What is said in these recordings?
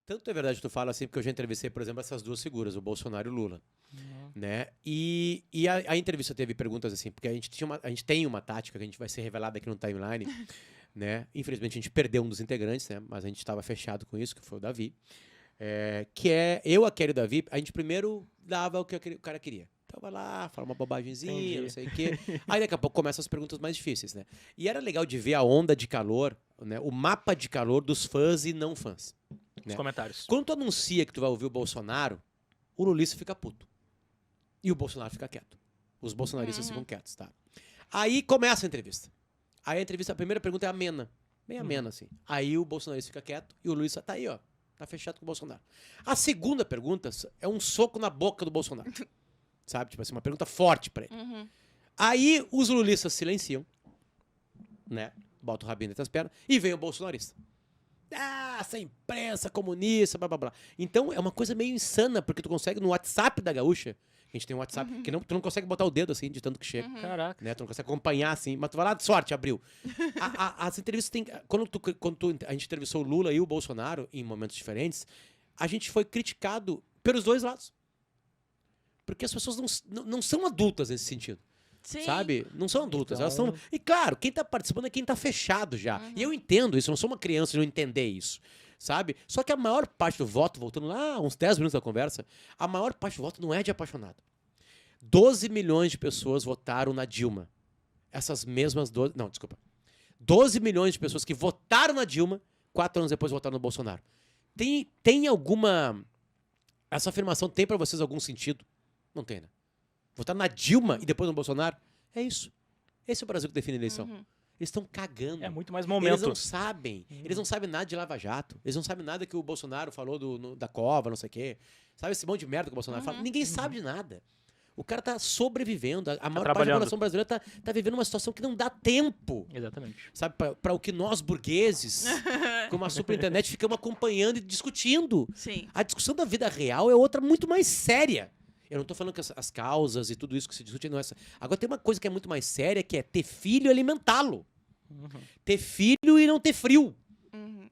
Tanto é verdade que tu fala assim, porque eu já entrevistei, por exemplo, essas duas figuras, o Bolsonaro e o Lula. Né? E a entrevista teve perguntas assim, porque a gente tem uma tática que a gente vai ser revelada aqui no timeline, né? Infelizmente a gente perdeu um dos integrantes, né? Mas a gente estava fechado com isso, que foi o Davi. Que é eu, a Kelly e o Davi, a gente primeiro dava o que o cara queria. Então vai lá, fala uma bobagemzinha, Entendi. não sei o quê. Aí daqui a pouco começam as perguntas mais difíceis, né? E era legal de ver a onda de calor, né? O mapa de calor dos fãs e não fãs. Os Né? comentários. Quando tu anuncia que tu vai ouvir o Bolsonaro, o lulista fica puto. E o Bolsonaro fica quieto. Os bolsonaristas ficam quietos, tá? Aí começa a entrevista. Aí a primeira pergunta é amena. Bem amena, assim. Aí o bolsonarista fica quieto e o Luiz tá aí, ó. Tá fechado com o Bolsonaro. A segunda pergunta é um soco na boca do Bolsonaro. Sabe? Tipo assim, uma pergunta forte pra ele. Aí os lulistas silenciam, né? Bota o rabinho entre as pernas e vem o bolsonarista. Ah, essa imprensa comunista, blá blá blá. Então é uma coisa meio insana, porque tu consegue no WhatsApp da Gaúcha, a gente tem um WhatsApp, que tu não consegue botar o dedo assim, de tanto que chega. Caraca. Né? Tu não consegue acompanhar assim, mas tu vai lá, sorte, abriu. As entrevistas tem. Quando a gente entrevistou o Lula e o Bolsonaro em momentos diferentes, a gente foi criticado pelos dois lados. Porque as pessoas não são adultas nesse sentido. Sim. Sabe? Não são adultas. Então... Elas são. E claro, quem tá participando é quem tá fechado já. E eu entendo isso, eu não sou uma criança de não entender isso. Sabe? Só que a maior parte do voto, voltando lá uns 10 minutos da conversa, a maior parte do voto não é de apaixonado. 12 milhões de pessoas votaram na Dilma. Essas mesmas 12... Não, desculpa. 12 milhões de pessoas que votaram na Dilma, 4 anos depois votaram no Bolsonaro. Tem alguma... Essa afirmação tem pra vocês algum sentido? Não tem, né? Votar na Dilma e depois no Bolsonaro? É isso. Esse é o Brasil que define a eleição. Eles estão cagando. É muito mais Eles momento. não sabem. Eles não sabem nada de Lava Jato. Eles não sabem nada que o Bolsonaro falou da cova, não sei o quê. Sabe esse monte de merda que o Bolsonaro fala? Ninguém sabe de nada. O cara tá sobrevivendo. A maior parte da população brasileira tá vivendo uma situação que não dá tempo. Exatamente. Sabe? Pra o que nós, burgueses, com uma super internet, ficamos acompanhando e discutindo. Sim. A discussão da vida real é outra muito mais séria. Eu não tô falando que as causas e tudo isso que se discute não é essa. Agora tem uma coisa que é muito mais séria, que é ter filho e alimentá-lo. Ter filho e não ter frio.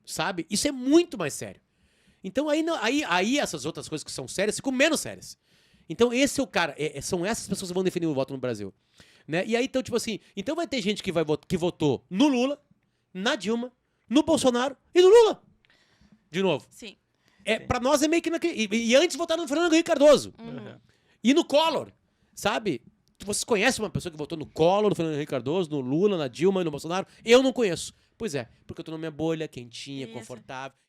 Sabe? Isso é muito mais sério. Então aí essas outras coisas que são sérias ficam menos sérias. Então esse é o cara, são essas pessoas que vão definir o voto no Brasil. Né? E aí, então, tipo assim, então vai ter gente que votou no Lula, na Dilma, no Bolsonaro e no Lula. De novo. Sim. Pra nós é meio que... E antes votaram no Fernando Henrique Cardoso. E no Collor, sabe? Vocês conhecem uma pessoa que votou no Collor, no Fernando Henrique Cardoso, no Lula, na Dilma e no Bolsonaro? Eu não conheço. Pois é, porque eu tô na minha bolha, quentinha, Isso. confortável.